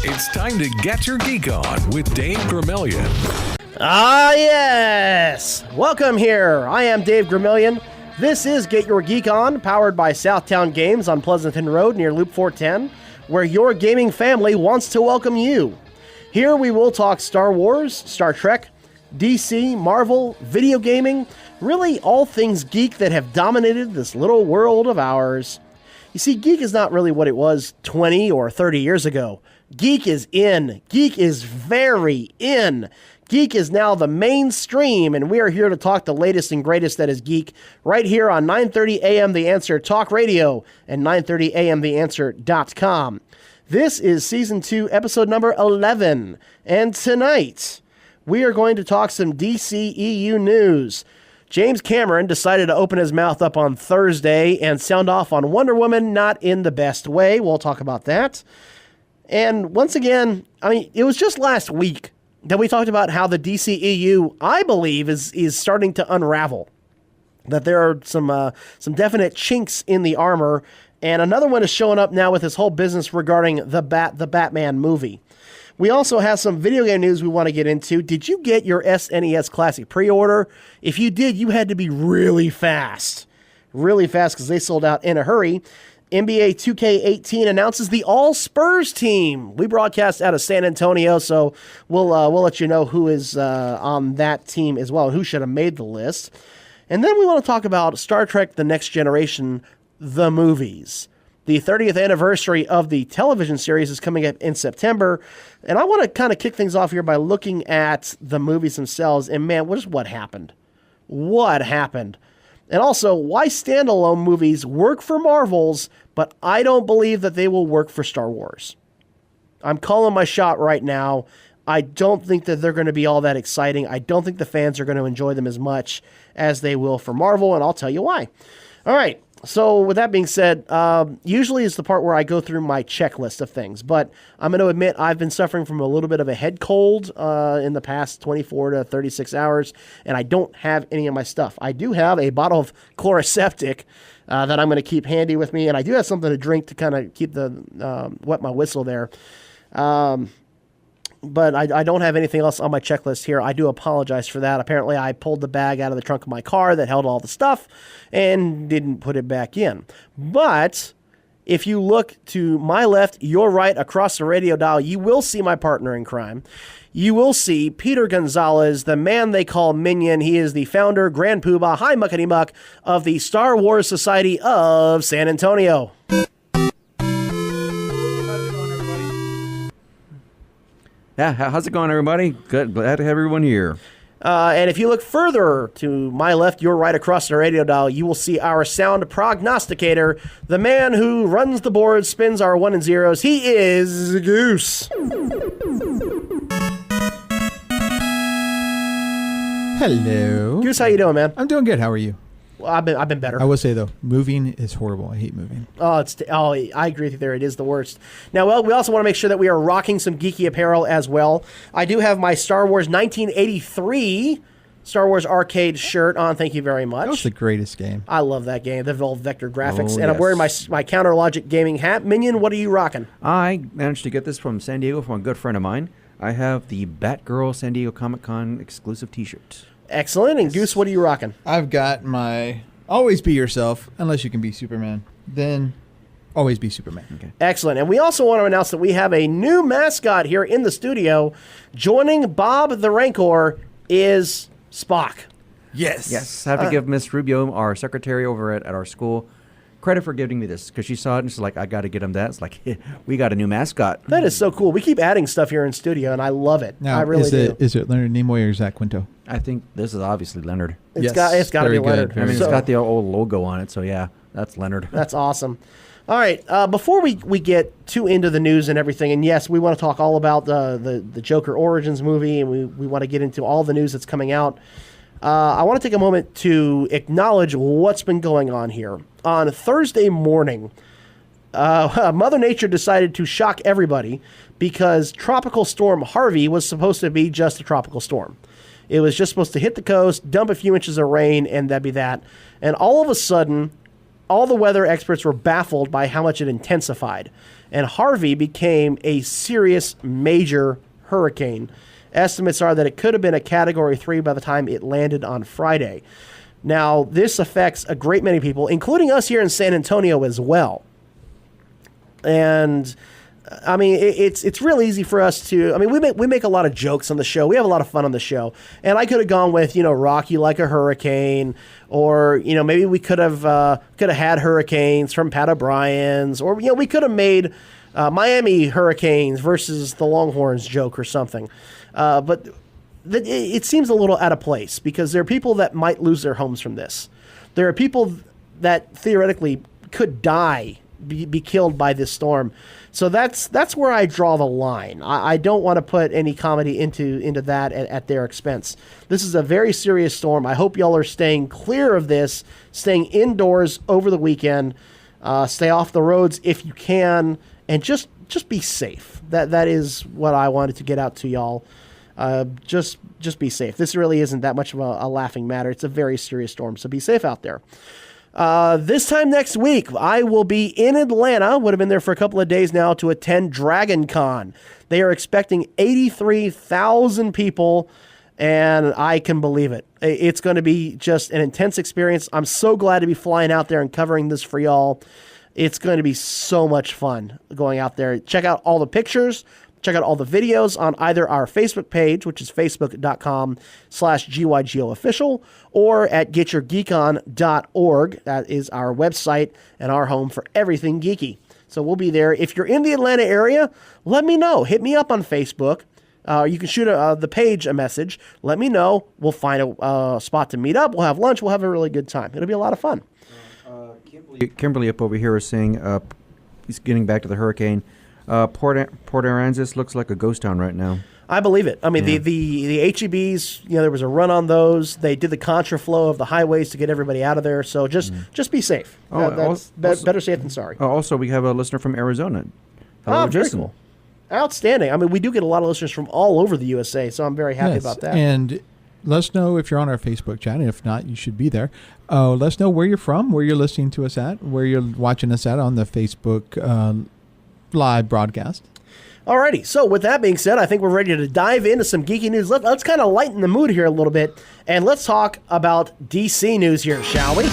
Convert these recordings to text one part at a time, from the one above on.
It's time to Get Your Geek On with Dave Gramillion. Ah, yes! Welcome here. I am Dave Gramillion. This is Get Your Geek On, powered by Southtown Games on Pleasanton Road near Loop 410, where your gaming family wants to welcome you. Here we will talk Star Wars, Star Trek, DC, Marvel, video gaming, really all things geek that have dominated this little world of ours. You see, geek is not really what it was 20 or 30 years ago. Geek is in. Geek is very in. Geek is now the mainstream, and we are here to talk the latest and greatest that is geek right here on 9:30 a.m. The Answer Talk Radio and 9:30 a.m. TheAnswer.com. This is Season 2, Episode number 11, and tonight we are going to talk some DCEU news. James Cameron decided to open his mouth up on Thursday and sound off on Wonder Woman, not in the best way. We'll talk about that. And once again, it was just last week that we talked about how the DCEU, I believe, is starting to unravel. That there are some definite chinks in the armor, and another one is showing up now with this whole business regarding the Batman movie. We also have some video game news we want to get into. Did you get your SNES Classic pre-order? If you did, you had to be really fast because they sold out in a hurry. NBA 2K18 announces the All-Spurs Team. We broadcast out of San Antonio, so we'll let you know who is on that team as well, and who should have made the list. And then we want to talk about Star Trek The Next Generation, the movies. The 30th anniversary of the television series is coming up in September, and I want to kind of kick things off here by looking at the movies themselves, and man, what happened? What happened? And also, why standalone movies work for Marvels, but I don't believe that they will work for Star Wars. I'm calling my shot right now. I don't think that they're going to be all that exciting. I don't think the fans are going to enjoy them as much as they will for Marvel, and I'll tell you why. All right. So with that being said, usually is the part where I go through my checklist of things, but I'm going to admit I've been suffering from a little bit of a head cold in the past 24 to 36 hours, and I don't have any of my stuff. I do have a bottle of Chloraseptic that I'm going to keep handy with me, and I do have something to drink to kind of keep the wet my whistle there. But I don't have anything else on my checklist here. I do apologize for that. Apparently, I pulled the bag out of the trunk of my car that held all the stuff and didn't put it back in. But if you look to my left, your right, across the radio dial, you will see my partner in crime. You will see Peter Gonzalez, the man they call Minion. He is the founder, Grand Poobah, Hi Muckety Muck, of the Star Wars Society of San Antonio. Yeah, how's it going, everybody? Good, glad to have everyone here. And if you look further to my left, your right, across the radio dial, you will see our sound prognosticator, the man who runs the board, spins our 1 and 0s. He is Goose. Hello. Goose, how you doing, man? I'm doing good. How are you? Well, I've been better. I will say, though, moving is horrible. I hate moving. I agree with you there. It is the worst. Now, well, we also want to make sure that we are rocking some geeky apparel as well. I do have my Star Wars 1983 Star Wars arcade shirt on. Thank you very much. That was the greatest game. I love that game. The old vector graphics. Oh, and yes. I'm wearing my Counter Logic gaming hat. Minion, what are you rocking? I managed to get this from San Diego from a good friend of mine. I have the Batgirl San Diego Comic-Con exclusive t-shirt. Excellent. And Goose, what are you rocking? I've got my always be yourself, unless you can be Superman. Then always be Superman. Okay. Excellent. And we also want to announce that we have a new mascot here in the studio. Joining Bob the Rancor is Spock. Yes. I have to give Miss Rubio, our secretary over at our school, credit for giving me this, because she saw it and she's like, I got to get him that. It's like, we got a new mascot. That is so cool. We keep adding stuff here in studio, and I love it. Now, I really do. Is it Leonard Nimoy or Zach Quinto? I think this is obviously Leonard. It's got to be Leonard. I mean, it's got the old logo on it, so yeah, that's Leonard. That's awesome. All right, before we get too into the news and everything, and yes, we want to talk all about the Joker Origins movie, and we want to get into all the news that's coming out. I want to take a moment to acknowledge what's been going on here. On Thursday morning, Mother Nature decided to shock everybody because Tropical Storm Harvey was supposed to be just a tropical storm. It was just supposed to hit the coast, dump a few inches of rain, and that'd be that. And all of a sudden, all the weather experts were baffled by how much it intensified. and Harvey became a serious major hurricane. Estimates are that it could have been a Category 3 by the time it landed on Friday. Now, this affects a great many people, including us here in San Antonio as well. And I mean, it's real easy for us to. I mean, we make a lot of jokes on the show. We have a lot of fun on the show, and I could have gone with Rocky Like a Hurricane, or maybe we could have had Hurricanes from Pat O'Brien's, or we could have made Miami Hurricanes versus the Longhorns joke or something. But it seems a little out of place because there are people that might lose their homes from this. There are people that theoretically could die, be killed by this storm. So that's where I draw the line. I don't want to put any comedy into that at their expense. This is a very serious storm. I hope y'all are staying clear of this, staying indoors over the weekend, stay off the roads if you can, and just be safe. That is what I wanted to get out to y'all. Just be safe. This really isn't that much of a laughing matter. It's a very serious storm, so be safe out there. This time next week, I will be in Atlanta, would have been there for a couple of days now, to attend Dragoncon. They are expecting 83,000 people, and I can believe it. It's going to be just an intense experience. I'm so glad to be flying out there and covering this for y'all. It's going to be so much fun going out there. Check out all the pictures. Check out all the videos on either our Facebook page, which is facebook.com/GYGOofficial, or at getyourgeekon.org. That is our website and our home for everything geeky. So we'll be there. If you're in the Atlanta area, let me know. Hit me up on Facebook. You can shoot the page a message. Let me know. We'll find a spot to meet up. We'll have lunch. We'll have a really good time. It'll be a lot of fun. Kimberly up over here is saying, he's getting back to the hurricane. Port Aransas looks like a ghost town right now. I believe it. I mean, the HEBs, there was a run on those. They did the contraflow of the highways to get everybody out of there. So just be safe. Better safe than sorry. Also, we have a listener from Arizona. Hello, very cool. Outstanding. I mean, we do get a lot of listeners from all over the USA, so I'm very happy about that. And let us know if you're on our Facebook chat, and if not, you should be there. Let us know where you're from, where you're listening to us at, where you're watching us at on the Facebook live broadcast. Alrighty, so with that being said, I think we're ready to dive into some geeky news. Let's kind of lighten the mood here a little bit, and let's talk about DC news here, shall we?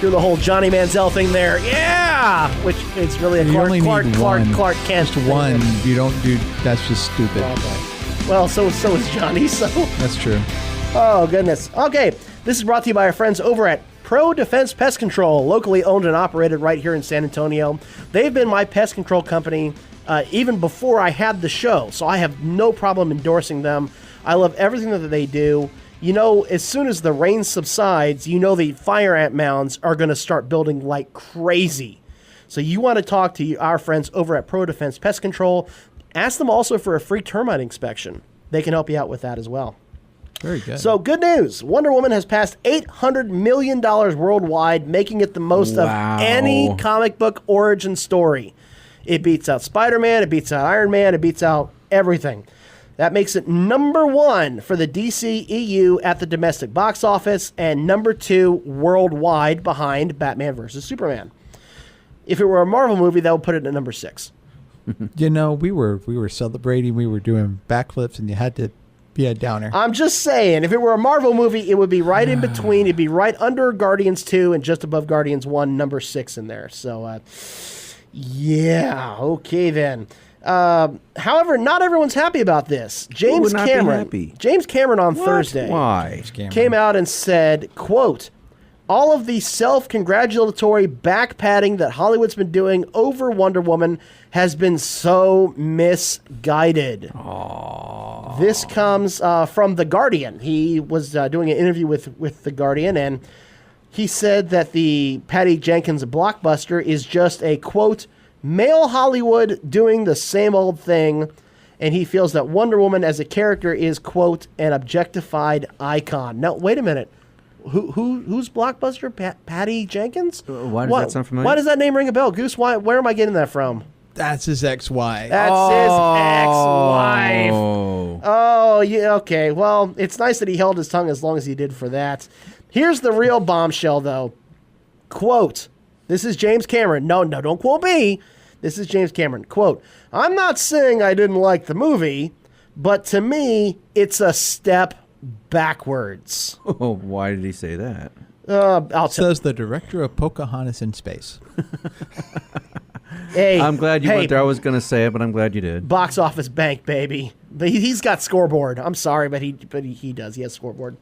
Do the whole Johnny Manziel thing there, yeah! Which is really a Clark Kent. Just one. You don't do. That's just stupid. Okay. Well, so is Johnny. So that's true. Oh, goodness. Okay, this is brought to you by our friends over at Pro Defense Pest Control, locally owned and operated right here in San Antonio. They've been my pest control company even before I had the show, so I have no problem endorsing them. I love everything that they do. As soon as the rain subsides, the fire ant mounds are going to start building like crazy. So you want to talk to our friends over at Pro Defense Pest Control. Ask them also for a free termite inspection. They can help you out with that as well. Very good. So good news. Wonder Woman has passed $800 million worldwide, making it the most of any comic book origin story. It beats out Spider-Man, it beats out Iron Man, it beats out everything. That makes it number 1 for the DCEU at the domestic box office and number 2 worldwide behind Batman vs. Superman. If it were a Marvel movie, that would put it at number 6. We were celebrating, we were doing backflips, and you had to be a downer. I'm just saying, if it were a Marvel movie, it would be right in between. It'd be right under Guardians 2 and just above Guardians 1, number 6 in there. So, yeah, okay then. However, not everyone's happy about this. James Cameron on Thursday came out and said, quote, "All of the self-congratulatory back-patting that Hollywood's been doing over Wonder Woman has been so misguided." Aww. This comes from The Guardian. He was doing an interview with The Guardian, and he said that the Patty Jenkins blockbuster is just a, quote, "male Hollywood doing the same old thing," and he feels that Wonder Woman as a character is, quote, "an objectified icon." Now, wait a minute. Who's blockbuster? Patty Jenkins? Why does that sound familiar? Why does that name ring a bell? Goose, where am I getting that from? That's his ex-wife. That's his ex-wife. Oh, yeah, okay. Well, it's nice that he held his tongue as long as he did for that. Here's the real bombshell, though. Quote, this is James Cameron. No, don't quote me. This is James Cameron. Quote, I'm not saying I didn't like the movie, but to me, it's a step backwards. Oh, why did he say that? Says the director of Pocahontas in Space. Hey, I'm glad you went there. I was going to say it, but I'm glad you did. Box office bank, baby. But he's got scoreboard. I'm sorry, but he does. He has scoreboard.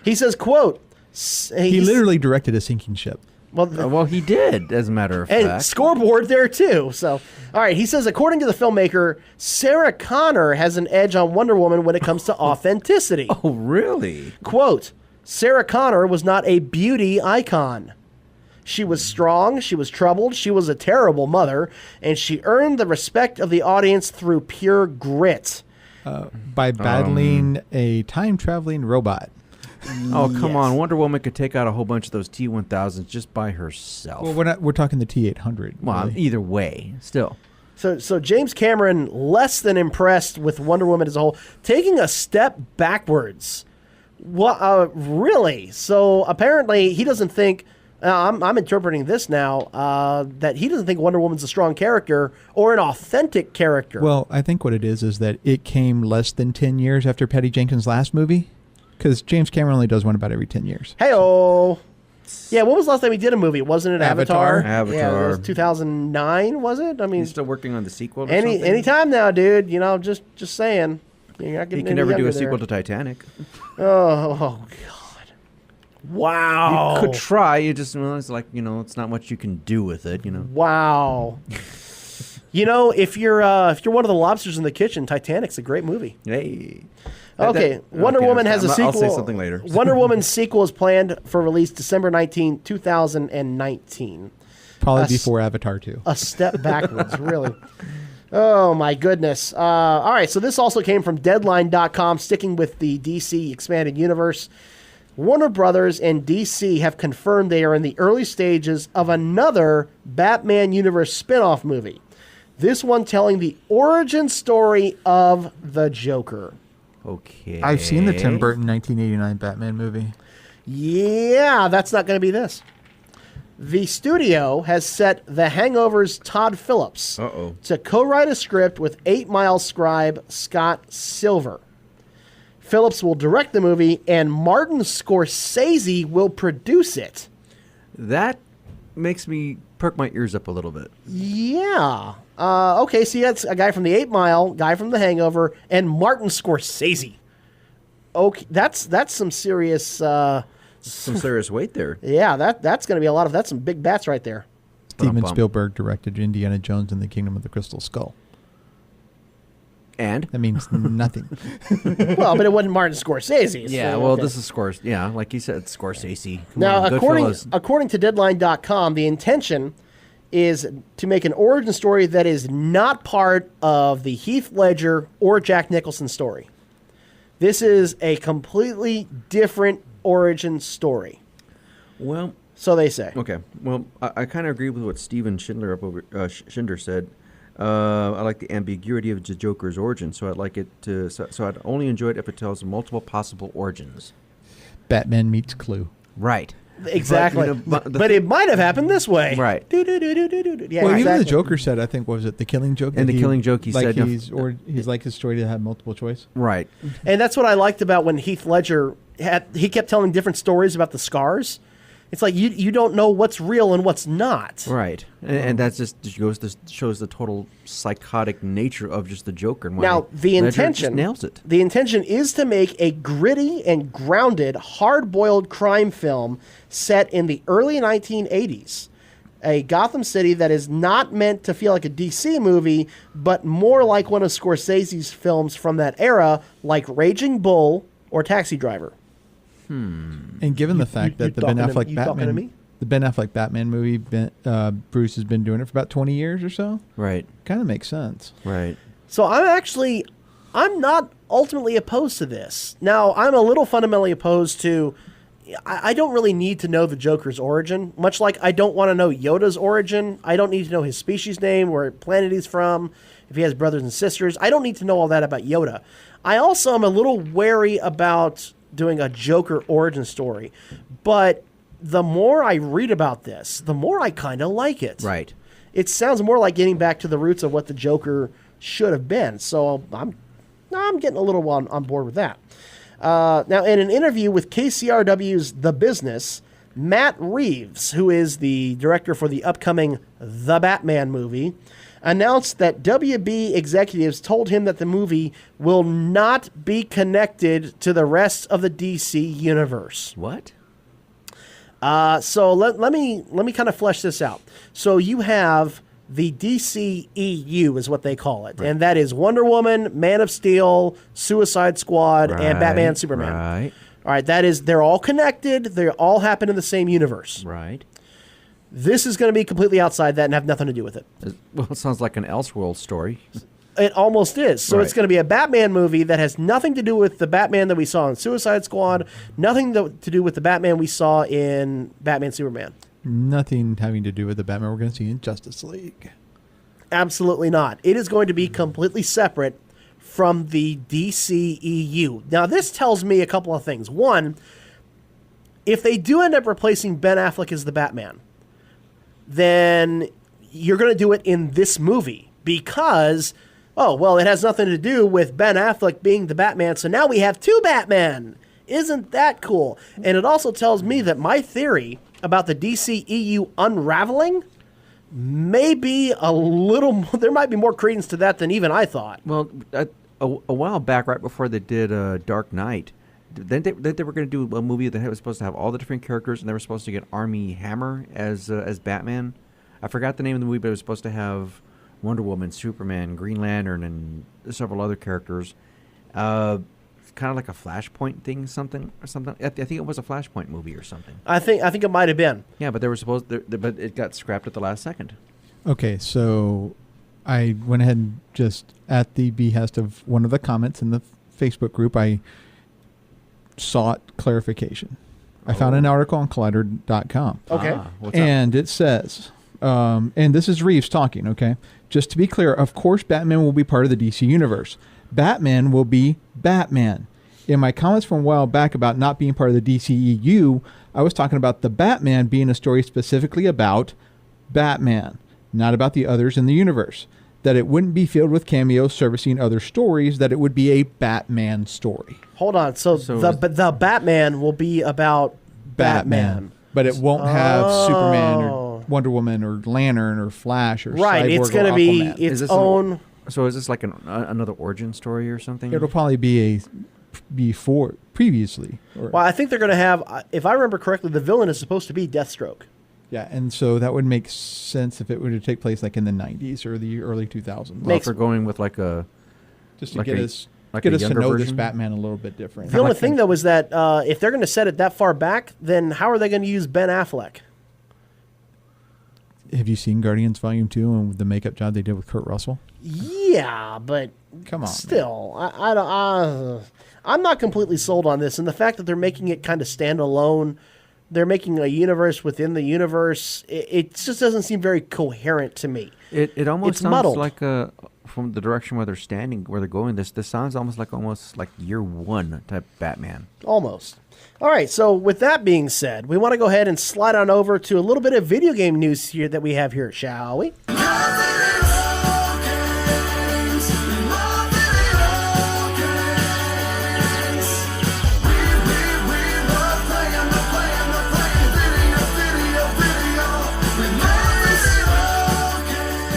He says, quote, he literally directed a sinking ship. Well, he did, as a matter of and fact. Scoreboard there, too. So, all right. He says, according to the filmmaker, Sarah Connor has an edge on Wonder Woman when it comes to authenticity. Oh, really? Quote, Sarah Connor was not a beauty icon. She was strong, she was troubled, she was a terrible mother, and she earned the respect of the audience through pure grit. By battling a time-traveling robot. Oh, come on. Wonder Woman could take out a whole bunch of those T-1000s just by herself. Well, we're talking the T-800. Well, really. either way, still. So James Cameron, less than impressed with Wonder Woman as a whole, taking a step backwards. What? Really? So apparently he doesn't think, I'm interpreting this now, that he doesn't think Wonder Woman's a strong character or an authentic character. Well, I think what it is that it came less than 10 years after Patty Jenkins' last movie. Because James Cameron only does one about every 10 years. Hey-oh. Yeah, when was the last time he did a movie? Wasn't it Avatar? Avatar. Yeah, it was 2009, was it? I mean, He's still working on the sequel or something? anytime now, dude. You know, just saying. You're not He getting can any never do younger a sequel there. to Titanic. Oh, God. Wow. You could try. You just, well, it's like, it's not much you can do with it, Wow. If you're one of the lobsters in the kitchen, Titanic's a great movie. Hey. Okay, Wonder Woman has a sequel. I'll say something later. Wonder Woman's sequel is planned for release December 19, 2019. Probably before Avatar 2. A step backwards, really. Oh, my goodness. All right, so this also came from Deadline.com, sticking with the DC Expanded Universe. Warner Brothers and DC have confirmed they are in the early stages of another Batman Universe spin-off movie. This one telling the origin story of the Joker. Okay. I've seen the Tim Burton 1989 Batman movie. Yeah, that's not going to be this. The studio has set The Hangover's Todd Phillips to co-write a script with 8 Mile scribe Scott Silver. Phillips will direct the movie, and Martin Scorsese will produce it. That makes me perk my ears up a little bit. Yeah. Okay, so that's a guy from the 8 Mile, guy from The Hangover, and Martin Scorsese. Okay, that's some serious... some serious weight there. Yeah, that's going to be a lot of... That's some big bats right there. Steven Spielberg directed Indiana Jones and the Kingdom of the Crystal Skull. And? That means nothing. Well, but it wasn't Martin Scorsese. Yeah, so, well, okay. This is Scorsese. Yeah, like you said, Scorsese. Come Now, on, according to Deadline.com, the intention is to make an origin story that is not part of the Heath Ledger or Jack Nicholson story. This is a completely different origin story. Well, so they say. Okay. Well, I kind of agree with what Steven Schindler said. I like the ambiguity of the Joker's origin, so I'd like it to. So I'd only enjoy it if it tells multiple possible origins. Batman meets Clue. Right. Exactly. But it might have happened this way. Right. Yeah, well, even the Joker said, I think, what was it, The Killing Joke? And The Killing Joke, he said... he's like his story to have multiple choice. Right. And that's what I liked about when Heath Ledger he kept telling different stories about the scars. It's like you don't know what's real and what's not. Right. And that just shows the total psychotic nature of just the Joker. And now, the intention nails it. The intention is to make a gritty and grounded, hard-boiled crime film set in the early 1980s. A Gotham City that is not meant to feel like a DC movie, but more like one of Scorsese's films from that era, like Raging Bull or Taxi Driver. And given the fact that the Ben Affleck Batman movie, Bruce has been doing it for about 20 years or so. Right. Kind of makes sense. Right. So I'm not ultimately opposed to this. Now, I'm a little fundamentally opposed to I don't really need to know the Joker's origin, much like I don't want to know Yoda's origin. I don't need to know his species name, where planet he's from, if he has brothers and sisters. I don't need to know all that about Yoda. I also am a little wary about doing a Joker origin story, but the more I read about this, the more I kind of like it. Right. It sounds more like getting back to the roots of what the Joker should have been. So I'm getting a little on board with that. Now, in an interview with KCRW's The Business, Matt Reeves, who is the director for the upcoming The Batman movie, announced that WB executives told him that the movie will not be connected to the rest of the DC universe. What? So let me kind of flesh this out. So you have the DCEU is what they call it, and that is Wonder Woman, Man of Steel, Suicide Squad, and Batman, Superman. Right. All right, they're all connected. They all happen in the same universe. Right. This is going to be completely outside that and have nothing to do with it. Well, it sounds like an Elseworld story. It almost is. So it's going to be a Batman movie that has nothing to do with the Batman that we saw in Suicide Squad, nothing to do with the Batman we saw in Batman Superman. Nothing having to do with the Batman we're going to see in Justice League. Absolutely not. It is going to be completely separate from the DCEU. Now, this tells me a couple of things. One, if they do end up replacing Ben Affleck as the Batman, then you're going to do it in this movie because, oh, well, it has nothing to do with Ben Affleck being the Batman, so now we have two Batmen. Isn't that cool? And it also tells me that my theory about the DCEU unraveling may be a little more, there might be more credence to that than even I thought. Well, a while back, right before they did Dark Knight, then they were going to do a movie that was supposed to have all the different characters, and they were supposed to get Armie Hammer as Batman. I forgot the name of the movie, but it was supposed to have Wonder Woman, Superman, Green Lantern, and several other characters. Kind of like a Flashpoint thing, something. I think it was a Flashpoint movie or something. I think it might have been. Yeah, but they were supposed, but it got scrapped at the last second. Okay, so I went ahead and just at the behest of one of the comments in the Facebook group, I sought clarification. I found an article on Collider.com. Okay. What's up? And it says, and this is Reeves talking, okay? Just to be clear, of course Batman will be part of the DC universe. Batman will be Batman. In my comments from a while back about not being part of the DCEU, I was talking about the Batman being a story specifically about Batman, not about the others in the universe. That it wouldn't be filled with cameos servicing other stories, that it would be a Batman story. Hold on. So the Batman will be about Batman. But it won't have Superman or Wonder Woman or Lantern or Flash or right. Cyborg It's going to or be Aquaman. its own. So is this like another origin story or something? It'll probably be before previously. Well, I think they're going to have, if I remember correctly, the villain is supposed to be Deathstroke. Yeah, and so that would make sense if it were to take place like in the 90s or the early 2000s. Well, if we're going with like a... Just to like get a- us like get a us to younger know this version? Batman a little bit different. The only thing, though, is that if they're going to set it that far back, then how are they going to use Ben Affleck? Have you seen Guardians Volume 2 and the makeup job they did with Kurt Russell? Yeah, but Come on, still, I'm not completely sold on this. And the fact that they're making it kind of standalone, they're making a universe within the universe, it just doesn't seem very coherent to me. It almost It's sounds muddled. like from the direction where they're standing, where they're going. This sounds almost like year one type Batman. Almost. All right, so with that being said, we want to go ahead and slide on over to a little bit of video game news here that we have here, shall we?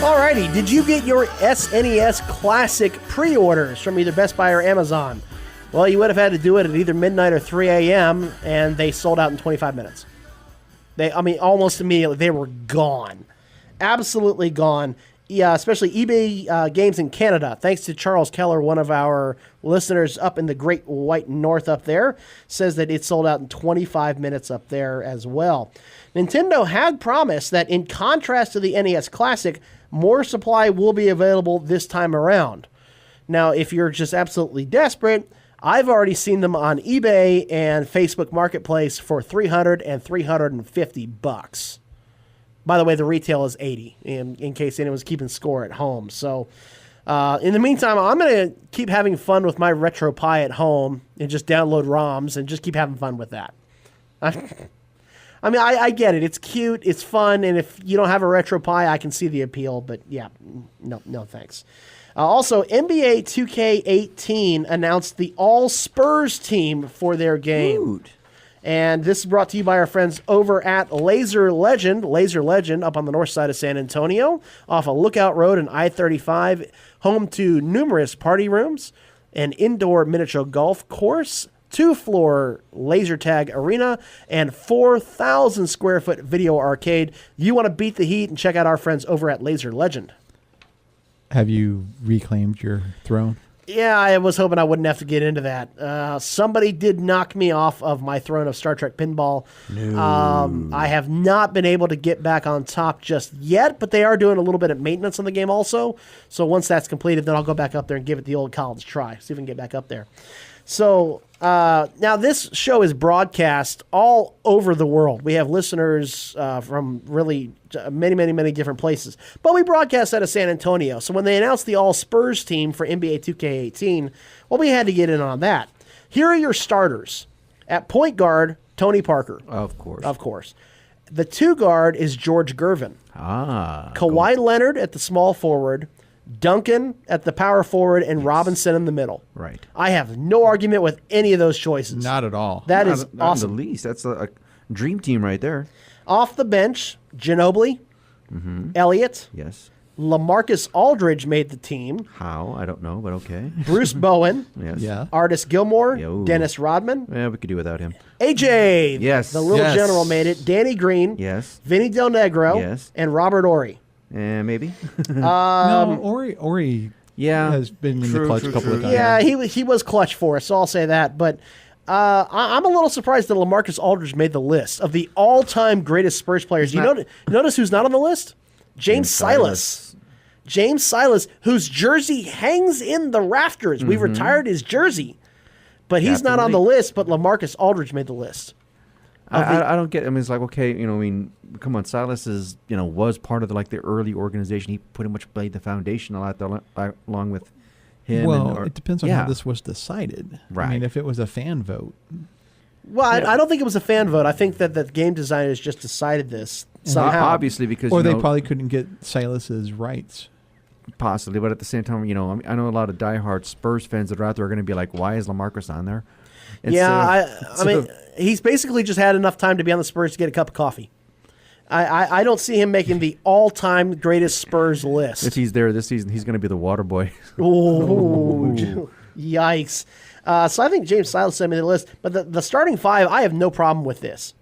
Alrighty, did you get your SNES Classic pre-orders from either Best Buy or Amazon? Well, you would have had to do it at either midnight or 3 a.m., and they sold out in 25 minutes. Almost immediately, they were gone. Absolutely gone. Yeah, especially eBay Games in Canada, thanks to Charles Keller, one of our listeners up in the Great White North up there, says that it sold out in 25 minutes up there as well. Nintendo had promised that in contrast to the NES Classic, more supply will be available this time around. Now, if you're just absolutely desperate, I've already seen them on eBay and Facebook Marketplace for $300 and $350. By the way, the retail is $80 in case anyone's keeping score at home. So in the meantime, I'm going to keep having fun with my RetroPie at home and just download ROMs and just keep having fun with that. I mean, I get it. It's cute. It's fun. And if you don't have a RetroPie, I can see the appeal. But yeah, no thanks. Also, NBA 2K18 announced the All-Spurs Team for their game. Dude. And this is brought to you by our friends over at Laser Legend up on the north side of San Antonio, off of Lookout Road and I-35, home to numerous party rooms, an indoor miniature golf course, 2-floor laser tag arena, and 4,000 square foot video arcade. You want to beat the heat and check out our friends over at Laser Legend. Have you reclaimed your throne? Yeah, I was hoping I wouldn't have to get into that. Somebody did knock me off of my throne of Star Trek Pinball. No. I have not been able to get back on top just yet, but they are doing a little bit of maintenance on the game also. So once that's completed, then I'll go back up there and give it the old college try, see if we can get back up there. So now this show is broadcast all over the world. We have listeners from really many different places. But we broadcast out of San Antonio. So when they announced the All-Spurs team for NBA 2K18, well, we had to get in on that. Here are your starters. At point guard, Tony Parker. Of course. The 2 guard is George Gervin. Kawhi Leonard at the small forward. Duncan at the power forward, and Robinson in the middle. Right. I have no argument with any of those choices. Not at all. That is awesome. Not the least. That's a dream team right there. Off the bench, Ginobili, Elliott. Yes. LaMarcus Aldridge made the team. How? I don't know, but okay. Bruce Bowen. Yes. Yeah. Artis Gilmore. Yo. Dennis Rodman. Yeah, we could do without him. AJ. Yes. The little Yes. general made it. Danny Green. Yes. Vinny Del Negro. Yes. And Robert Horry. Maybe. No, Ori Yeah. has been in the True, clutch true, a couple true. of times. Yeah, he was clutch for us, so I'll say that. But I'm a little surprised that LaMarcus Aldridge made the list of the all-time greatest Spurs players. Notice who's not on the list? James Silas. James Silas, whose jersey hangs in the rafters. We retired his jersey. But he's not on the list, but LaMarcus Aldridge made the list. I don't get. I mean, it's like, okay, come on. Silas was part of the early organization. He pretty much laid the foundation a lot along with him. Well, it depends on how this was decided. Right. I mean, if it was a fan vote. Well, I don't think it was a fan vote. I think that the game designers just decided this somehow. Obviously, because Or they probably couldn't get Silas's rights. possibly, but at the same time, I know a lot of diehard Spurs fans that are out there are going to be like, why is LaMarcus on there? And I mean, he's basically just had enough time to be on the Spurs to get a cup of coffee. I don't see him making the all-time greatest Spurs list. if he's there this season, he's going to be the water boy. Oh, yikes. So I think James Silas sent me the list. But the starting 5, I have no problem with this.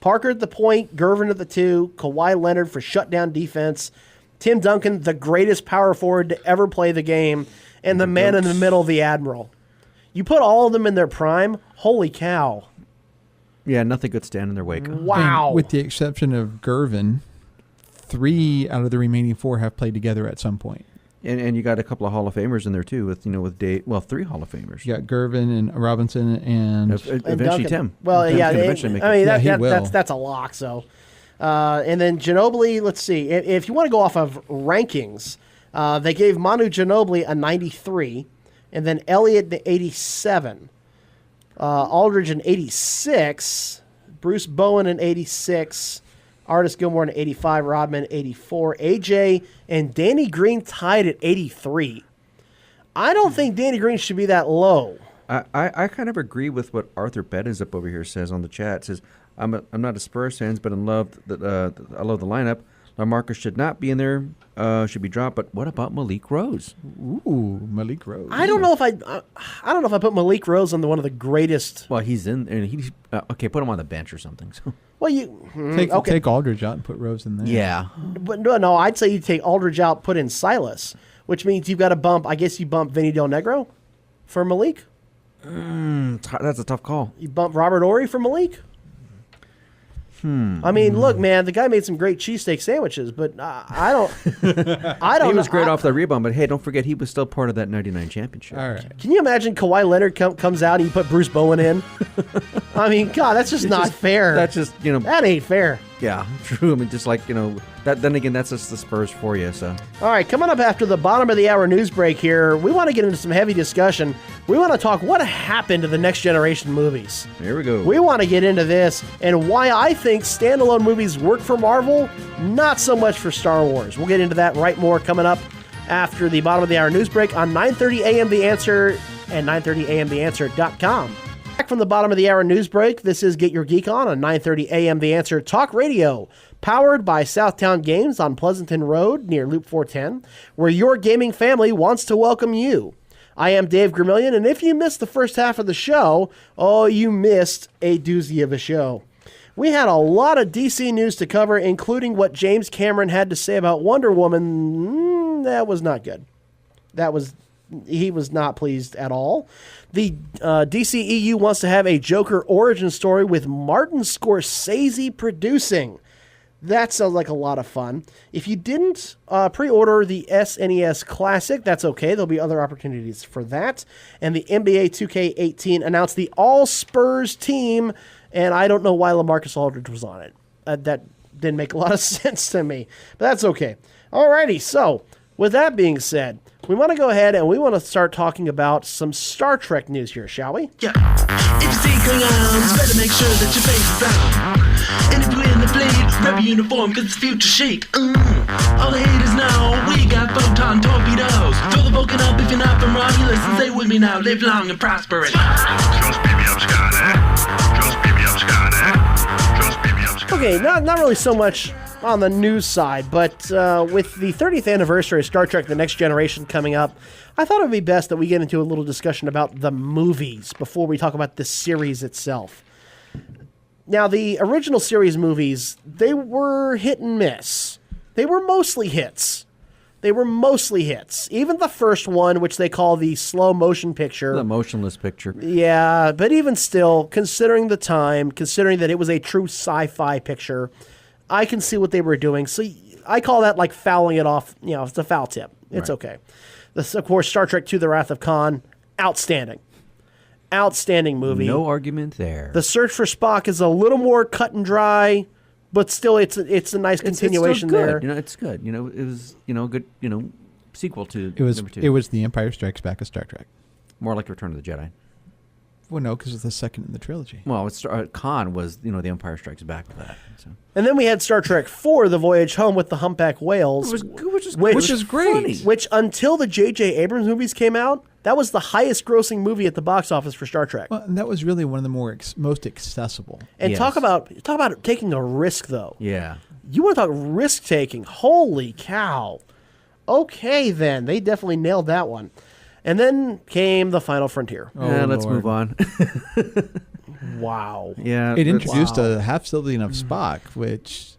Parker at the point, Gervin at the 2, Kawhi Leonard for shutdown defense, Tim Duncan, the greatest power forward to ever play the game, and the man in the middle, the Admiral. You put all of them in their prime, holy cow. Yeah, nothing could stand in their wake. Wow. And with the exception of Gervin, 3 out of the remaining 4 have played together at some point. And you got a couple of Hall of Famers in there too, with Dave. Well, 3 Hall of Famers. You got Gervin and Robinson and Eventually Duncan. Tim. Well, Tim's yeah, gonna eventually make I mean, it. he will. that's a lock. So, and then Ginobili. Let's see. If you want to go off of rankings, they gave Manu Ginobili a 93, and then Elliott the 87, Aldridge an 86, Bruce Bowen an 86. Artis Gilmore an 85, Rodman 84, AJ and Danny Green tied at 83. I don't think Danny Green should be that low. I kind of agree with what Arthur Bettins up over here says on the chat. It says, I'm not a Spurs fan, but I love the lineup. LaMarcus should not be in there, should be dropped. But what about Malik Rose? Ooh, Malik Rose. I don't know if I don't know if I put Malik Rose on one of the greatest. Well, he's in, and he's okay. Put him on the bench or something. So. Well, you take Aldridge out and put Rose in there. Yeah, but no, I'd say you take Aldridge out, put in Silas, which means you've got to bump. I guess you bump Vinny Del Negro for Malik. That's a tough call. You bump Robert Horry for Malik. I mean, look, man, the guy made some great cheesesteak sandwiches, but I don't. I don't. He was know. great off the rebound, but hey, don't forget he was still part of that '99 championship. All right. Can you imagine Kawhi Leonard comes out and you put Bruce Bowen in? I mean, God, that's just not fair. That's just that ain't fair. Yeah, true. I mean, just like that. Then again, that's just the Spurs for you. So. All right, coming up after the bottom of the hour news break here, we want to get into some heavy discussion. We want to talk what happened to the next generation movies. There we go. We want to get into this and why I think standalone movies work for Marvel, not so much for Star Wars. We'll get into that right more coming up after the bottom of the hour news break on 9:30 a.m. The Answer and 930amtheanswer.com. Back from the bottom of the hour news break, this is Get Your Geek On 9:30 a.m. The Answer Talk Radio, powered by Southtown Games on Pleasanton Road near Loop 410, where your gaming family wants to welcome you. I am Dave Gramillion, and if you missed the first half of the show, you missed a doozy of a show. We had a lot of DC news to cover, including what James Cameron had to say about Wonder Woman. That was not good. He was not pleased at all. The DCEU wants to have a Joker origin story with Martin Scorsese producing. That sounds like a lot of fun. If you didn't pre-order the SNES Classic, that's okay. There'll be other opportunities for that. And the NBA 2K18 announced the All-Spurs Team, and I don't know why LaMarcus Aldridge was on it. That didn't make a lot of sense to me, but that's okay. Alrighty, so with that being said, we want to go ahead and we want to start talking about some Star Trek news here, shall we? Yeah. If you see Klingons, better make sure that your face is out. And if you're in the fleet, rep your uniform, cause it's future chic. All the haters know, we got photon torpedoes. Throw the Vulcan up if you're not from Romulus, and stay with me now, live long and prosperous. Just beat me up, Scotty. Just beat me up, Scotty. Just beat me up, Scotty. Okay, not really so much on the news side, but with the 30th anniversary of Star Trek The Next Generation coming up, I thought it would be best that we get into a little discussion about the movies before we talk about the series itself. Now, the original series movies, they were hit and miss. They were mostly hits. Even the first one, which they call the slow motion picture. The motionless picture. Yeah, but even still, considering the time, considering that it was a true sci-fi picture, I can see what they were doing. So I call that like fouling it off. It's a foul tip. It's Right. okay. This, of course, Star Trek II: The Wrath of Khan, outstanding movie. No argument there. The Search for Spock is a little more cut and dry, but still, it's a nice continuation it's still there. good. It's good. It was good. Sequel to It was number 2. it was The Empire Strikes Back of Star Trek. More like Return of the Jedi. Well, no, because it's the second in the trilogy. Well, Khan was The Empire Strikes Back for that. So. And then we had Star Trek IV: The Voyage Home with the humpback whales, Which is great. funny. which until the J.J. Abrams movies came out, that was the highest grossing movie at the box office for Star Trek. Well, and that was really one of the most accessible. And Yes. talk about taking a risk, though. Yeah. You want to talk risk taking? Holy cow! Okay, then they definitely nailed that one. And then came The Final Frontier. Yeah, let's Lord. move on. Wow. Yeah. It introduced Wow. a half zillion of Spock, which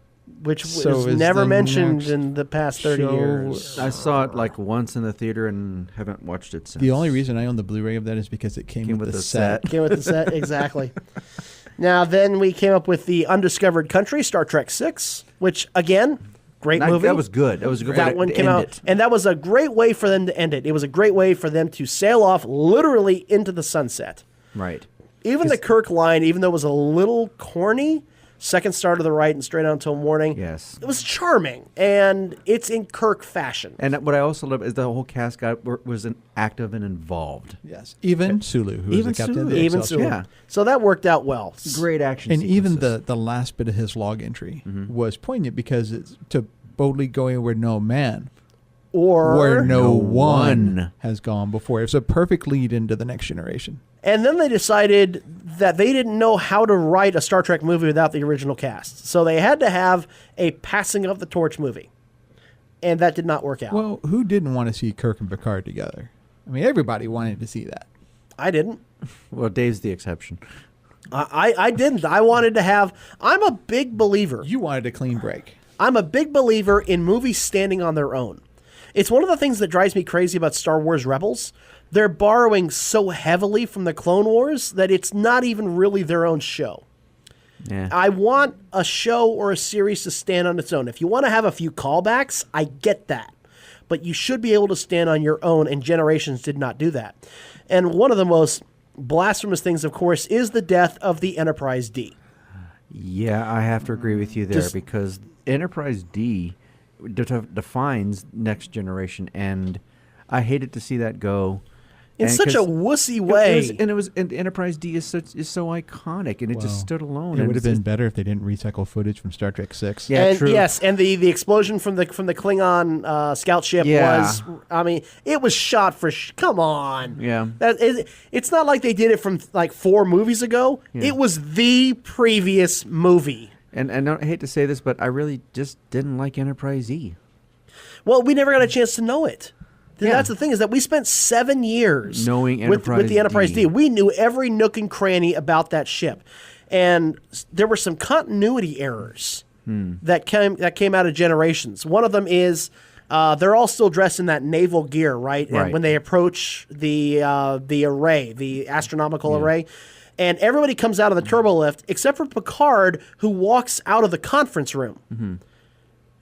Was is never the mentioned next in the past 30 show. years. I saw it like once in the theater and haven't watched it since. the only reason I own the Blu-ray of that is because it came with the set. Came with the set, exactly. Now, then we came up with The Undiscovered Country, Star Trek VI, which, again, great movie. That was good. That was a good way That to one came end out, it. and that was a great way for them to end it. It was a great way for them to sail off literally into the sunset. Right. Even the Kirk line, even though it was a little corny, second star to the right and straight on until morning. Yes. It was charming, and it's in Kirk fashion. And what I also love is the whole cast was active and involved. Yes, even Sulu, who Even was the captain of Sulu. the Even Excelsior. so, Yeah. so that worked out well. Great action And even sequences. the last bit of his log entry was poignant because it's to boldly going where no man Or where no one one. has gone before. It's a perfect lead into the next generation. And then they decided that they didn't know how to write a Star Trek movie without the original cast. So they had to have a passing of the torch movie. And that did not work out. Well, who didn't want to see Kirk and Picard together? I mean, everybody wanted to see that. I didn't. Well, Dave's the exception. I didn't. I wanted to have... I'm a big believer. You wanted a clean break. I'm a big believer in movies standing on their own. It's one of the things that drives me crazy about Star Wars Rebels. They're borrowing so heavily from the Clone Wars that it's not even really their own show. Yeah. I want a show or a series to stand on its own. If you want to have a few callbacks, I get that. But you should be able to stand on your own, and Generations did not do that. And one of the most blasphemous things, of course, is the death of the Enterprise D. Yeah, I have to agree with you there Just- because Enterprise D defines Next Generation, and I hated to see that go. In And such a 'cause wussy way. And Enterprise D is so iconic, and it just stood alone. It and would have it's been better if they didn't recycle footage from Star Trek 6. Yeah, and true. yes, and the explosion from the Klingon scout ship was, I mean, it was shot for, come on. Yeah. It's not like they did it from like 4 movies ago. Yeah. It was the previous movie. And I hate to say this, but I really just didn't like Enterprise E. Well, we never got a chance to know it. Yeah. That's the thing, is that we spent 7 years Knowing with Enterprise the Enterprise D. D. We knew every nook and cranny about that ship. And there were some continuity errors that came out of Generations. One of them is they're all still dressed in that naval gear, right? And Right. when they approach the array, the astronomical array, and everybody comes out of the turbo lift except for Picard, who walks out of the conference room. And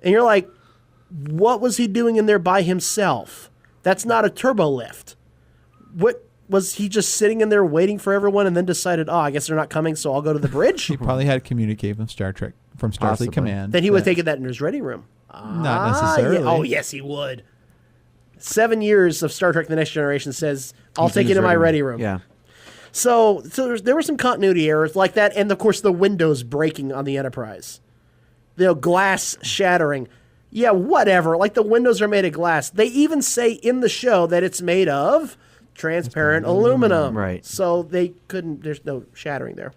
you're like, what was he doing in there by himself? That's not a turbo lift. What was he just sitting in there waiting for everyone and then decided, oh, I guess they're not coming, so I'll go to the bridge? He probably had communicated from Star Trek, from Starfleet Possibly. Command. Then he would that- take it that in his ready room. Not necessarily. Yeah. Oh, yes, he would. 7 years of Star Trek The Next Generation says, I'll He's take in it his in my ready ready room. Yeah. So there were some continuity errors like that, and of course the windows breaking on the Enterprise. Glass shattering. Yeah, whatever. Like, the windows are made of glass. They even say in the show that it's made of transparent aluminum. Right. So they couldn't, there's no shattering there.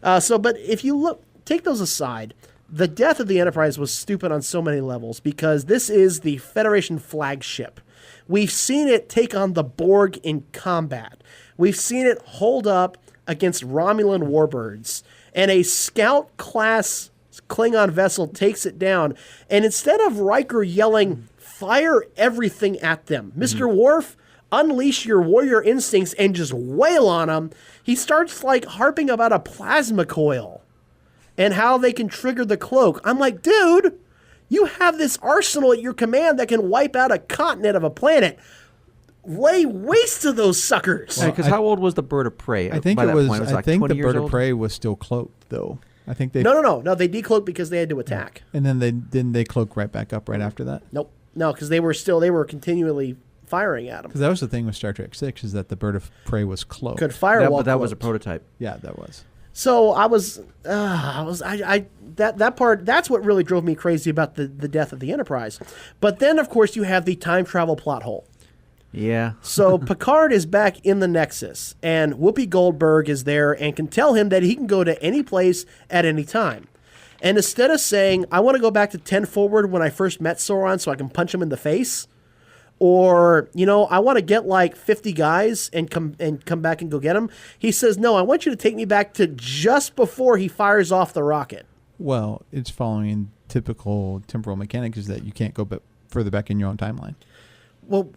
But if you take those aside, the death of the Enterprise was stupid on so many levels because this is the Federation flagship. We've seen it take on the Borg in combat. We've seen it hold up against Romulan warbirds. And a scout-class Klingon vessel takes it down. And instead of Riker yelling, fire everything at them, Mr. Worf, unleash your warrior instincts and just wail on them, he starts like harping about a plasma coil and how they can trigger the cloak. I'm like, dude, you have this arsenal at your command that can wipe out a continent of a planet. Lay waste to those suckers. Because how old was the bird of prey? I think by it that was. point? I think 20 the years bird of old? prey was still cloaked, though. I think they. No. They decloaked because they had to attack. And then they cloak right back up right after that. Nope. No, because they were continually firing at them. Because that was the thing with Star Trek 6 is that the bird of prey was cloaked. Could firewall. But that was a cloaked. prototype. Yeah, that was. So that part, that's what really drove me crazy about the death of the Enterprise. But then, of course, you have the time travel plot hole. Yeah. So Picard is back in the Nexus, and Whoopi Goldberg is there and can tell him that he can go to any place at any time. And instead of saying, I want to go back to 10 forward when I first met Sauron so I can punch him in the face, or, I want to get like 50 guys and come back and go get them, he says, no, I want you to take me back to just before he fires off the rocket. Well, it's following typical temporal mechanics is that you can't go further back in your own timeline. Well,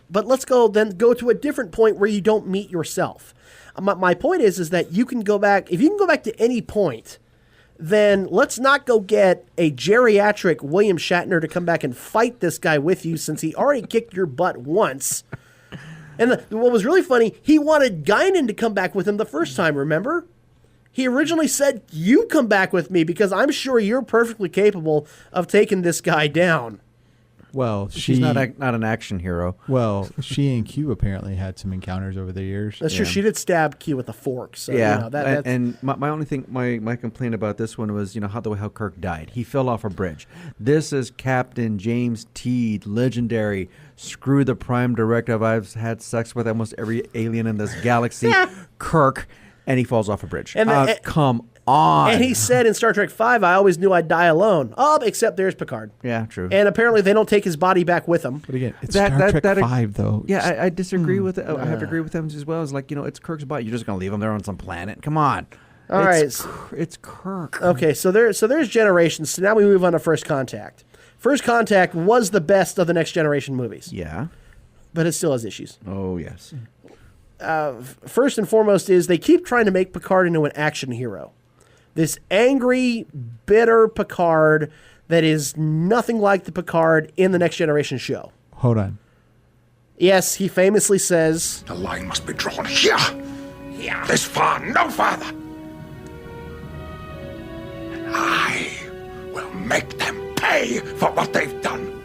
but let's go to a different point where you don't meet yourself. My point is that you can go back. If you can go back to any point, then let's not go get a geriatric William Shatner to come back and fight this guy with you since he already kicked your butt once. And what was really funny, he wanted Guinan to come back with him the first time, remember? He originally said, you come back with me because I'm sure you're perfectly capable of taking this guy down. Well, She's not an action hero. Well, she and Q apparently had some encounters over the years. That's true. She did stab Q with a fork. So, Yeah. that's... And my only thing, my complaint about this one was, how Kirk died. He fell off a bridge. This is Captain James Teed, legendary. Screw the Prime Directive. I've had sex with almost every alien in this galaxy. Kirk, and he falls off a bridge. Come on. And he said in Star Trek V, I always knew I'd die alone. Oh, except there's Picard. Yeah, true. And apparently they don't take his body back with them. But again, it's Star Trek 5, though. Yeah, I disagree with it. I have to agree with them as well. It's like, it's Kirk's body. You're just going to leave him there on some planet. Come on. All right. It's Kirk. Okay, so there's Generations. So now we move on to First Contact. First Contact was the best of the Next Generation movies. Yeah. But it still has issues. Oh, yes. First and foremost is they keep trying to make Picard into an action hero. This angry, bitter Picard that is nothing like the Picard in the Next Generation show. Hold on. Yes, he famously says, The line must be drawn here. Here. This far, no farther. And I will make them pay for what they've done.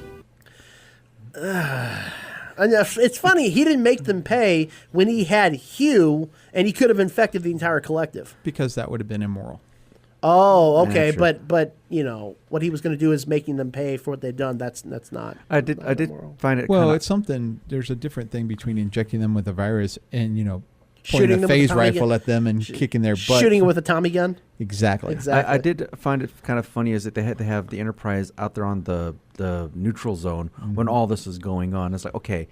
and it's funny, he didn't make them pay when he had Hugh, and he could have infected the entire collective. Because that would have been immoral. Oh, okay, Yeah, sure. but you know what he was going to do is making them pay for what they've done. That's not. I did find it. Well, kinda, it's something. There's a different thing between injecting them with a virus and pointing Shooting them a with phase a Tommy rifle gun. at them and kicking their butt. Shooting it with a Tommy gun. Exactly. Exactly. I did find it kind of funny is that they had to have the Enterprise out there on the neutral zone when all this is going on. It's like, okay,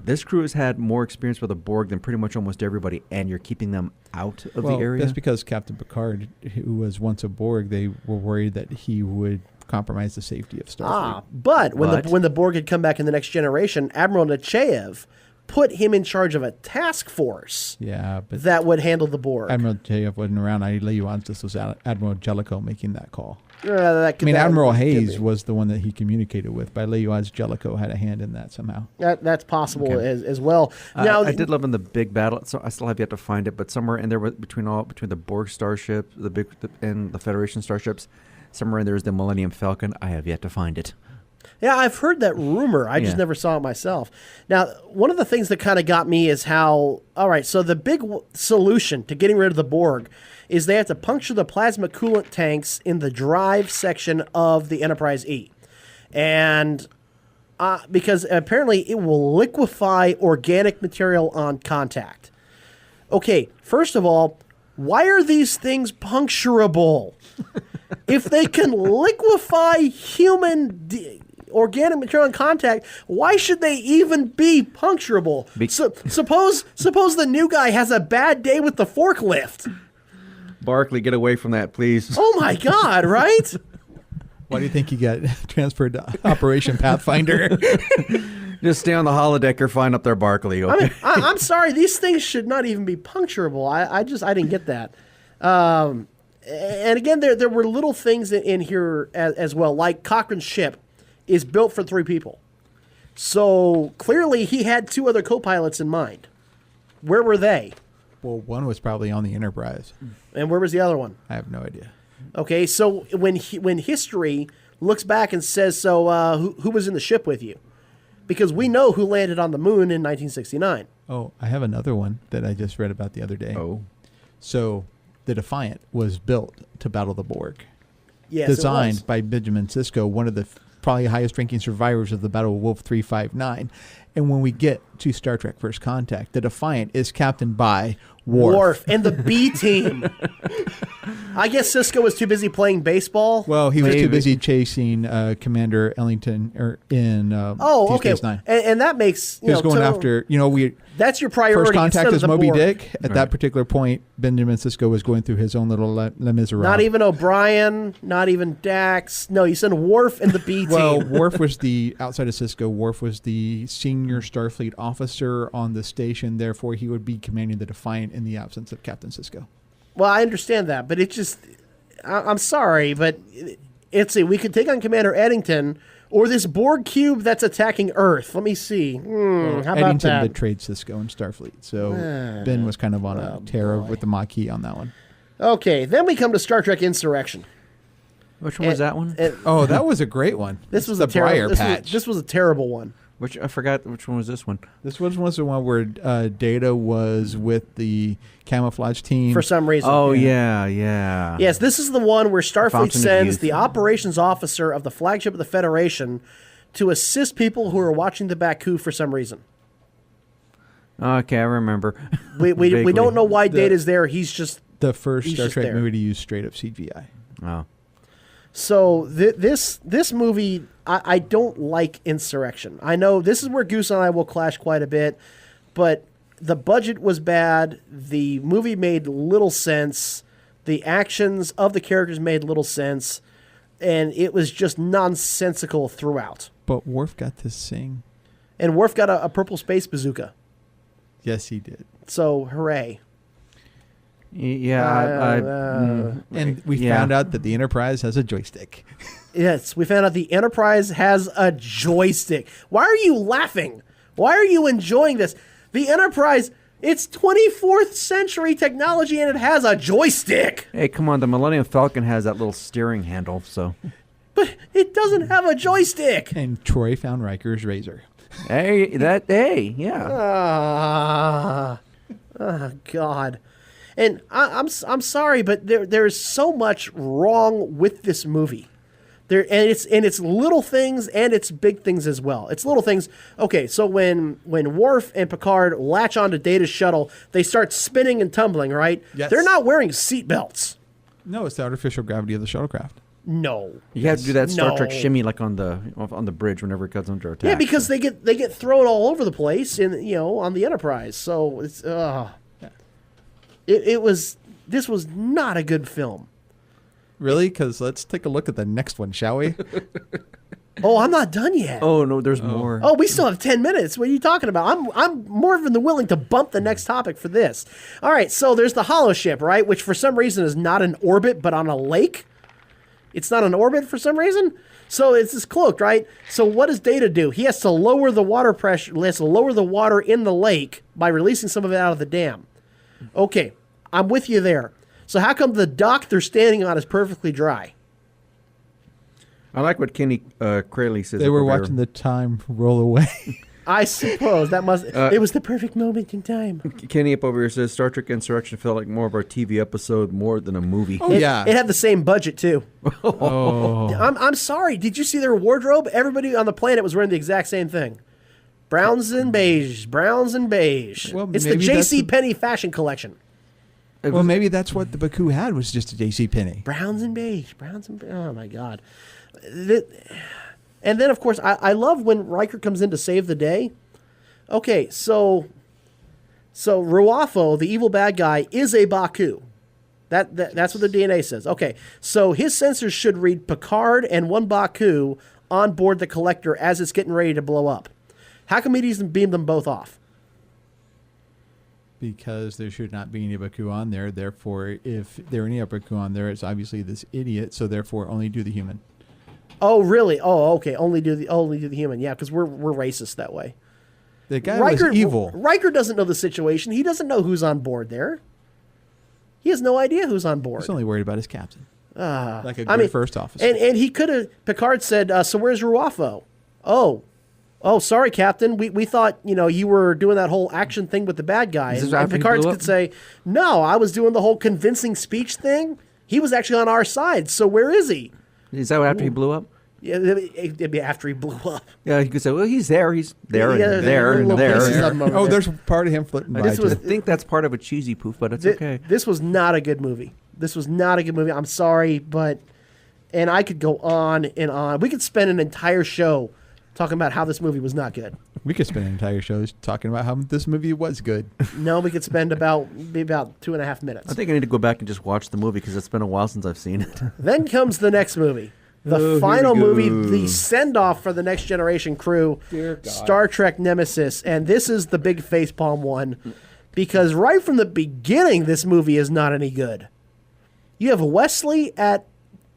this crew has had more experience with a Borg than pretty much almost everybody, and you're keeping them out of Well, the area. that's because Captain Picard, who was once a Borg, they were worried that he would compromise the safety of Starfleet. But when But- when the Borg had come back in the Next Generation, Admiral Nechayev put him in charge of a task force Yeah, but that would handle the Borg. Admiral J.F. wasn't around. I lay you on this was Admiral Jellicoe making that call. Admiral Hayes was the one that he communicated with, but I lay you odds Jellicoe had a hand in that somehow. That's possible Okay. as well. Now, I did love in the big battle. So I still have yet to find it, but somewhere in there between the Borg starship, and the Federation starships, somewhere in there is the Millennium Falcon. I have yet to find it. Yeah, I've heard that rumor. I just Yeah. never saw it myself. Now, one of the things that kind of got me is how, all right, so the big solution to getting rid of the Borg is they have to puncture the plasma coolant tanks in the drive section of the Enterprise E. And because apparently it will liquefy organic material on contact. Okay, first of all, why are these things puncturable? If they can liquefy human organic material in contact, why should they even be puncturable? Suppose the new guy has a bad day with the forklift. Barclay, get away from that, please. Oh my God, right? Why do you think he got transferred to Operation Pathfinder? Just stay on the holodeck or find up there, Barclay. Okay? I mean, I'm sorry, these things should not even be puncturable. I didn't get that. And again, there were little things in here as well, like Cochrane's ship is built for 3 people. So clearly he had 2 other co-pilots in mind. Where were they? Well, one was probably on the Enterprise. And where was the other one? I have no idea. Okay, so when history looks back and says, so who was in the ship with you? Because we know who landed on the moon in 1969. Oh, I have another one that I just read about the other day. Oh. So the Defiant was built to battle the Borg. Yes, it Designed was. by Benjamin Sisko, one of the probably highest ranking survivors of the Battle of Wolf 359. And when we get to Star Trek First Contact, the Defiant is captained by Worf. And the B team. I guess Cisco was too busy playing baseball. Well, he was too Maybe. busy chasing Commander Ellington in Oh, Deep okay. Space Nine. And that makes He was going after, that's your priority. First Contact instead is of the Moby Borg. Dick. At Right. that particular point, Benjamin Sisko was going through his own little Les Miserables. Not even O'Brien, not even Dax. No, you sent Worf and the B team. Well, Worf was outside of Sisko, Worf was the senior Starfleet officer on the station. Therefore, he would be commanding the Defiant in the absence of Captain Sisko. Well, I understand that, but it just, I'm sorry, but we could take on Commander Eddington or this Borg cube that's attacking Earth. Let me see. How about Eddington that? betrayed Sisko and Starfleet, so Ben was kind of on a tear with the Maquis on that one. Okay, then we come to Star Trek Insurrection. Which one was that one? Oh, that was a great one. This was the a terrible. Briar Patch. This was a terrible one. Which I forgot. Which one was this one? This was the one where Data was with the camouflage team. For some reason. Oh yeah. Yes, this is the one where Starfleet Fountain of sends Youth. the operations officer of the flagship of the Federation to assist people who are watching the Baku for some reason. Okay, I remember. We Vaguely. don't know why Data's there. He's just the first He's Star just Trek there. movie to use straight up CGI. Oh. so. This movie, I don't like Insurrection. I know this is where Goose and I will clash quite a bit, but the budget was bad. The movie made little sense. The actions of the characters made little sense, and it was just nonsensical throughout. But Worf got to sing. And Worf got a purple space bazooka. Yes, he did. So, hooray. And we found out that the Enterprise has a joystick. Yes, we found out the Enterprise has a joystick. Why are you laughing? Why are you enjoying this? The Enterprise, it's 24th century technology and it has a joystick. Hey, come on. The Millennium Falcon has that little steering handle, so. But it doesn't have a joystick. And Troy found Riker's razor. Oh, God. And I'm sorry, but there's so much wrong with this movie. It's little things and it's big things as well. It's little things. Okay, so when Worf and Picard latch onto Data's shuttle, they start spinning and tumbling, right? Yes. They're not wearing seatbelts. No, it's the artificial gravity of the shuttlecraft. No. You have to do that Star Trek No. shimmy like on the bridge whenever it comes under attack. Yeah, because they get thrown all over the place on the Enterprise. So it's this was not a good film. Really? Because let's take a look at the next one, shall we? Oh, I'm not done yet. Oh no, there's more. Oh, we still have 10 minutes. What are you talking about? I'm more than willing to bump the next topic for this. All right, so there's the hollow ship, right? Which for some reason is not in orbit, but on a lake. It's not in orbit for some reason. So it's cloaked, right? So what does Data do? He has to lower the water pressure. He has to lower the water in the lake by releasing some of it out of the dam. Okay, I'm with you there. So how come the dock they're standing on is perfectly dry? I like what Kenny Crayley says. They were watching the time roll away. I suppose that must. It was the perfect moment in time. Kenny up over here says Star Trek Insurrection felt like more of our TV episode more than a movie. Oh, yeah. It had the same budget too. Oh. I'm sorry. Did you see their wardrobe? Everybody on the planet was wearing the exact same thing. Browns and beige. Browns and beige. Well, it's the maybe that's J.C. the- Penney fashion collection. Well, maybe that's what the Baku had was just a JCPenney. Browns and beige. Oh my God. And then of course I love when Riker comes in to save the day. Okay, so Ruafo, the evil bad guy, is a Baku. That's what the DNA says. Okay, so his sensors should read Picard and one Baku on board the collector as it's getting ready to blow up. How come he doesn't beam them both off? Because there should not be any Baku on there. Therefore, if there are any Baku on there, it's obviously this idiot. So therefore, only do the human. Oh, really? Oh, okay. Only do the human. Yeah, because we're racist that way. The guy was evil. Riker doesn't know the situation. He doesn't know who's on board there. He has no idea who's on board. He's only worried about his captain. Like a good first officer. And he could have. Picard said, "So where's Ruafo?" Oh, sorry, Captain. We thought you were doing that whole action thing with the bad guy. And Picard could say, "No, I was doing the whole convincing speech thing. He was actually on our side. So where is he?" Is that after he blew up? Yeah, it'd be after he blew up. Yeah, you could say, well, he's there. He's there Yeah, and there and little pieces of him there. over Oh, there. there's part of him flitting by. I too. think that's part of a cheesy poof, but it's okay. This was not a good movie. I'm sorry, and I could go on and on. We could spend an entire show talking about how this movie was not good. We could spend an entire show talking about how this movie was good. No, we could spend maybe about 2.5 minutes. I think I need to go back and just watch the movie because it's been a while since I've seen it. Then comes the next movie. The final movie, the send-off for the Next Generation crew, Star Trek Nemesis. And this is the big facepalm one because right from the beginning, this movie is not any good. You have Wesley at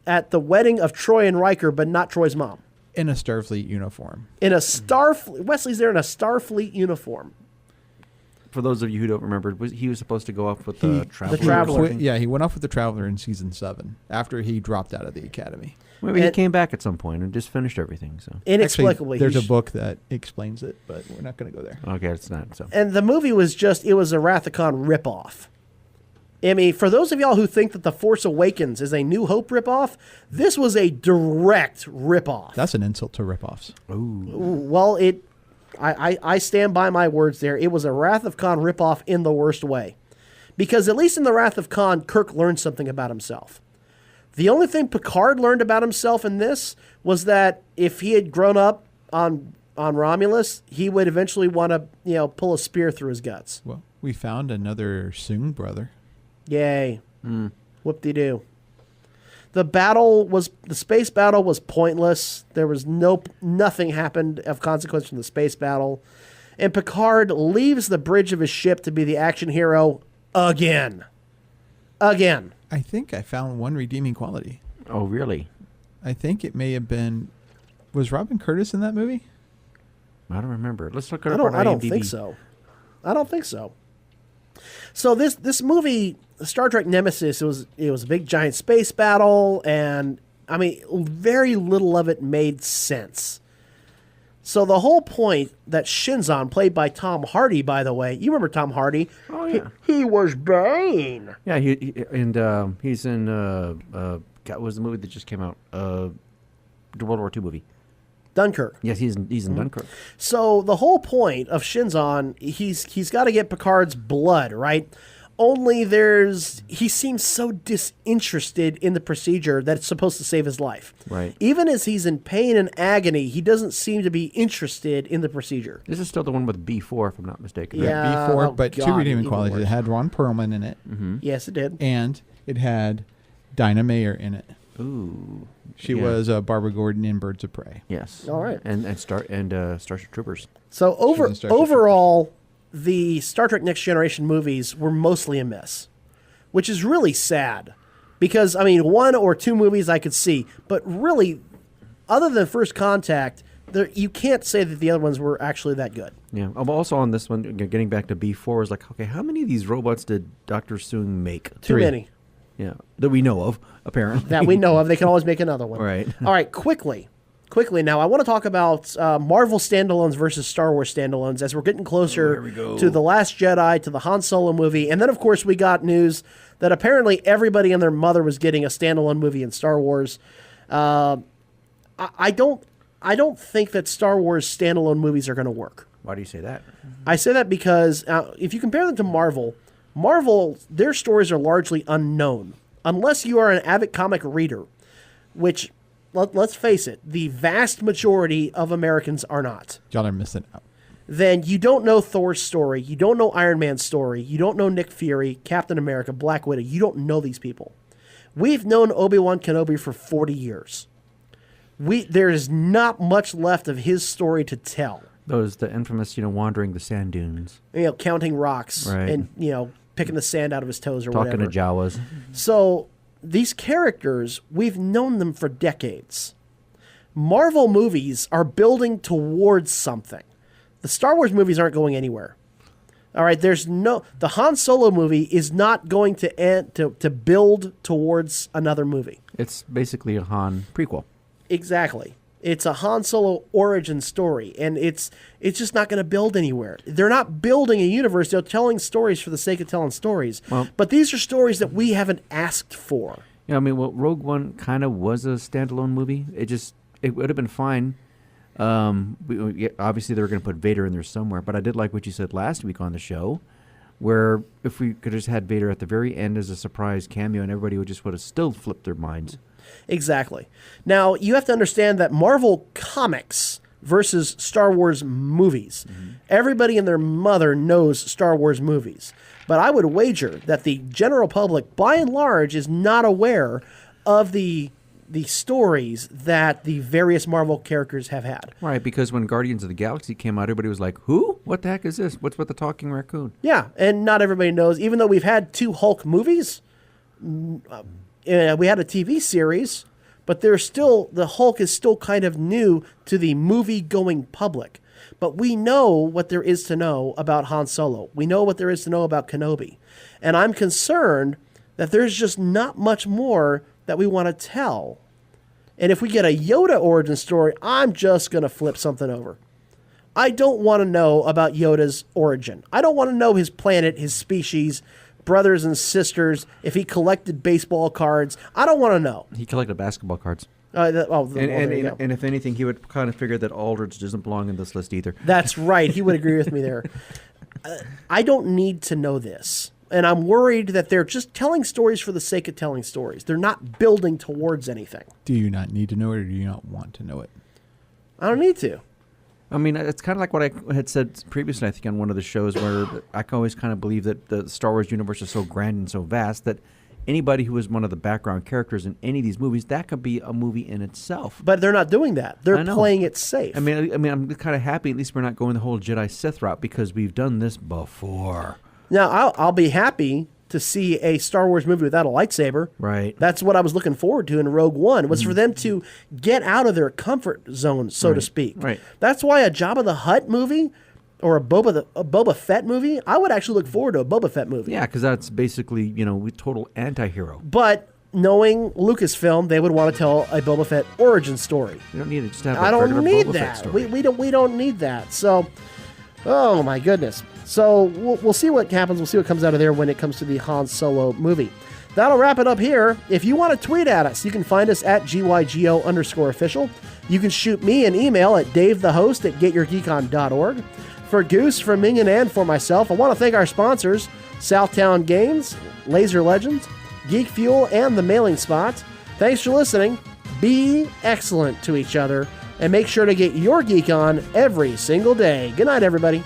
the wedding of Troy and Riker, but not Troy's mom. In a Starfleet uniform. Wesley's there in a Starfleet uniform. For those of you who don't remember, he was supposed to go off with the Traveler. The Traveler. He went off with the Traveler in season 7 after he dropped out of the academy. Maybe he came back at some point and just finished everything. So Inexplicably. Actually, there's a book that explains it, but we're not going to go there. okay, it's not. So And the movie was it was a Wrath of Khan ripoff. I mean, for those of y'all who think that The Force Awakens is a New Hope ripoff, this was a direct ripoff. That's an insult to ripoffs. Well, I stand by my words there. It was a Wrath of Khan ripoff in the worst way. Because at least in the Wrath of Khan, Kirk learned something about himself. The only thing Picard learned about himself in this was that if he had grown up on Romulus, he would eventually want to, pull a spear through his guts. Well, we found another Soong brother. Yay. Whoop-de-doo. The space battle was pointless. There was nothing happened of consequence from the space battle. And Picard leaves the bridge of his ship to be the action hero again. again. I think I found one redeeming quality. Oh, really? I think it may have been. Was Robin Curtis in that movie? I don't remember. Let's look it up I on IMDb. don't think so. I don't think so. So this movie, Star Trek Nemesis, it was a big giant space battle, and I mean, very little of it made sense. So the whole point that Shinzon, played by Tom Hardy, by the way, you remember Tom Hardy? Oh yeah. He was Bane. Yeah, he's in what was the movie that just came out? The World War II movie. Dunkirk. Yes, he's in Dunkirk. So the whole point of Shinzon, he's got to get Picard's blood, right? Only he seems so disinterested in the procedure that it's supposed to save his life. Right. Even as he's in pain and agony, he doesn't seem to be interested in the procedure. This is still the one with B4, if I'm not mistaken. right? Yeah. B4, oh but God, two redeeming even qualities. worse. It had Ron Perlman in it, Yes, it did. and it had Dinah Mayer in it. Ooh. She Yeah. was Barbara Gordon in Birds of Prey. Yes. All right. And Starship Troopers. So in Starship overall, the Star Trek Next Generation movies were mostly a miss, which is really sad. Because, I mean, one or two movies I could see, but really, other than First Contact, you can't say that the other ones were actually that good. Yeah. Also on this one, getting back to B4, is like, okay, how many of these robots did Dr. Soong make? Too many. Yeah. That we know of, apparently. That we know of. They can always make another one. Right. All right, quickly now, I want to talk about Marvel standalones versus Star Wars standalones as we're getting closer to The Last Jedi, to the Han Solo movie. And then, of course, we got news that apparently everybody and their mother was getting a standalone movie in Star Wars. I don't think that Star Wars standalone movies are going to work. Why do you say that? I say that because if you compare them to Marvel, their stories are largely unknown. Unless you are an avid comic reader, which, let's face it, the vast majority of Americans are not. Y'all are missing out. Then you don't know Thor's story, you don't know Iron Man's story, you don't know Nick Fury, Captain America, Black Widow. You don't know these people. We've known Obi-Wan Kenobi for 40 years. There is not much left of his story to tell. The infamous, wandering the sand dunes. Counting rocks Right. and, picking the sand out of his toes or Talking whatever. to Jawas. So these characters, we've known them for decades. Marvel movies are building towards something. The Star Wars movies aren't going anywhere. All right, the Han Solo movie is not going to build towards another movie. It's basically a Han prequel. Exactly. It's a Han Solo origin story, and it's just not going to build anywhere. They're not building a universe. They're telling stories for the sake of telling stories. Well, but these are stories that we haven't asked for. Yeah, I mean, Rogue One kind of was a standalone movie. It would have been fine. Obviously, they were going to put Vader in there somewhere, but I did like what you said last week on the show, where if we could have just had Vader at the very end as a surprise cameo, and everybody would have still flipped their minds. Exactly. Now, you have to understand that Marvel Comics versus Star Wars movies. Mm-hmm. Everybody and their mother knows Star Wars movies. But I would wager that the general public, by and large, is not aware of the stories that the various Marvel characters have had. Right, because when Guardians of the Galaxy came out, everybody was like, who? What the heck is this? What's with the talking raccoon? Yeah, and not everybody knows. Even though we've had 2 Hulk movies, we had a TV series, but the Hulk is still kind of new to the movie-going public. But we know what there is to know about Han Solo. We know what there is to know about Kenobi. And I'm concerned that there's just not much more that we want to tell. And if we get a Yoda origin story, I'm just going to flip something over. I don't want to know about Yoda's origin. I don't want to know his planet, his species, brothers and sisters, if he collected baseball cards. I don't want to know. He collected basketball cards. There you go. And if anything, he would kind of figure that Aldridge doesn't belong in this list either. That's right. He would agree with me there. I don't need to know this. And I'm worried that they're just telling stories for the sake of telling stories. They're not building towards anything. Do you not need to know it, or do you not want to know it? I don't need to. I mean, it's kind of like what I had said previously, I think, on one of the shows, where I always kind of believe that the Star Wars universe is so grand and so vast that anybody who is one of the background characters in any of these movies, that could be a movie in itself. But they're not doing that. They're playing it safe. I mean, I'm kind of happy at least we're not going the whole Jedi Sith route, because we've done this before. Now, I'll be happy to see a Star Wars movie without a lightsaber. Right. That's what I was looking forward to in Rogue One, was for them to get out of their comfort zone, so to speak. Right. That's why a Jabba the Hutt movie or a Boba Fett movie, I would actually look forward to a Boba Fett movie. Yeah, because that's basically, total anti-hero. But knowing Lucasfilm, they would want to tell a Boba Fett origin story. You don't need to just have I a don't regular need Boba Fett that. story. We don't need that. So, oh my goodness. So we'll see what happens. We'll see what comes out of there when it comes to the Han Solo movie. That'll wrap it up here. If you want to tweet at us, you can find us at GYGO_official. You can shoot me an email at davethehost@getyourgeekon.org. For Goose, for Minion, and for myself, I want to thank our sponsors, Southtown Games, Laser Legends, Geek Fuel, and the Mailing Spot. Thanks for listening. Be excellent to each other, and make sure to get your geek on every single day. Good night, everybody.